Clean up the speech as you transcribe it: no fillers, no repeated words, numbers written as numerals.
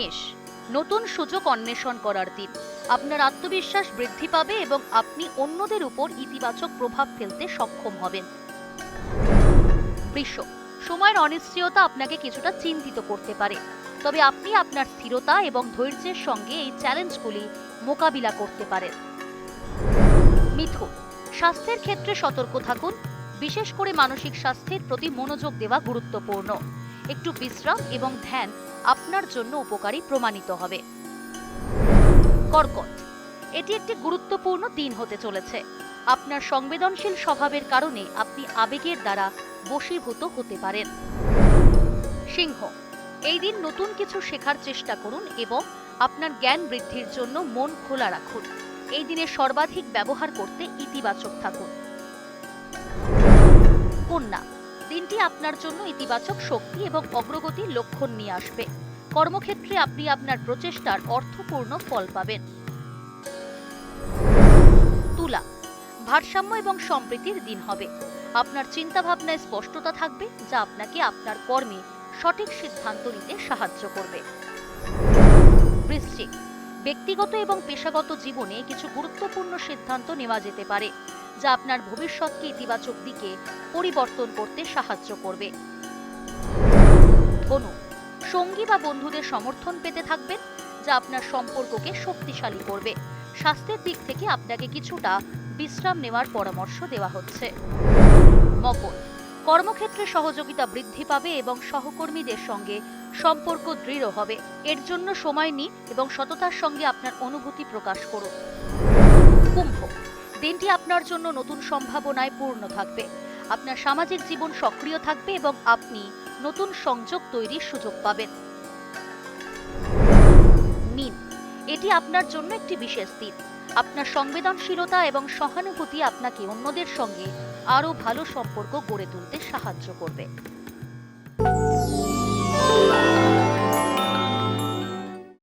মেষ, নতুন সুযোগ অন্বেষণ করার দিন। আপনার আত্মবিশ্বাস বৃদ্ধি পাবে এবং আপনি অন্যদের উপর ইতিবাচক প্রভাব ফেলতে সক্ষম হবেন। বৃষ, সময়ের অনিশ্চয়তা আপনাকে কিছুটা চিন্তিত করতে পারে, তবে আপনি আপনার স্থিরতা এবং ধৈর্যের সঙ্গে এই চ্যালেঞ্জগুলি মোকাবিলা করতে পারেন। মিথুন, স্বাস্থ্যের ক্ষেত্রে সতর্ক থাকুন, বিশেষ করে মানসিক স্বাস্থ্যের প্রতি মনোযোগ দেওয়া গুরুত্বপূর্ণ। একটু বিশ্রাম এবং ধ্যান আপনার জন্য উপকারী প্রমাণিত হবে। কর্কট, এটি একটি গুরুত্বপূর্ণ দিন হতে চলেছে। আপনার সংবেদনশীল স্বভাবের কারণে আপনি আবেগের দ্বারা বশীভূত হতে পারেন। সিংহ, এই দিন নতুন কিছু শেখার চেষ্টা করুন এবং আপনার জ্ঞান বৃদ্ধির জন্য মন খোলা রাখুন। এই দিনে সর্বাধিক ব্যবহার করতে ইতিবাচক থাকুন। কন্যা, দিনটি আপনার জন্য ইতিবাচক শক্তি এবং অগ্রগতির লক্ষণ নিয়ে আসবে। কর্মক্ষেত্রে আপনি আপনার প্রচেষ্টার অর্থপূর্ণ ফল পাবেন। তুলা, ভারসাম্য এবং সম্প্রীতির দিন হবে। আপনার চিন্তাভাবনায় স্পষ্টতা থাকবে, যা আপনাকে আপনার কর্মে সঠিক সিদ্ধান্ত নিতে সাহায্য করবে। বৃশ্চিক, ব্যক্তিগত এবং পেশাগত জীবনে কিছু গুরুত্বপূর্ণ সিদ্ধান্ত নেওয়া যেতে পারে, যা আপনার ভবিষ্যৎকে ইতিবাচক দিকে পরিবর্তন করতে সাহায্য করবে। ধনু, সঙ্গী বা বন্ধুদের সমর্থন পেতে থাকবেন, যা আপনার সম্পর্ককে শক্তিশালী করবে। স্বাস্থ্যের দিক থেকে আপনাকে কিছুটা বিশ্রাম নেওয়ার পরামর্শ দেওয়া হচ্ছে। মকর, কর্মক্ষেত্রে সহযোগিতা বৃদ্ধি পাবে এবং সহকর্মীদের সঙ্গে সম্পর্ক দৃঢ় হবে। এর জন্য সময় নিন এবং সততার সঙ্গে আপনার অনুভূতি প্রকাশ করুন। কুম্ভ, দিনটি আপনার জন্য নতুন সম্ভাবনায় পূর্ণ থাকবে। আপনার সামাজিক জীবন সক্রিয় থাকবে এবং আপনি নতুন সংযোগ তৈরির সুযোগ পাবেন। মীন, এটি আপনার জন্য একটি বিশেষ দিন। আপনার সংবেদনশীলতা এবং সহানুভূতি আপনাকে অন্যদের সঙ্গে আরো ভালো সম্পর্ক গড়ে তুলতে সাহায্য করবে।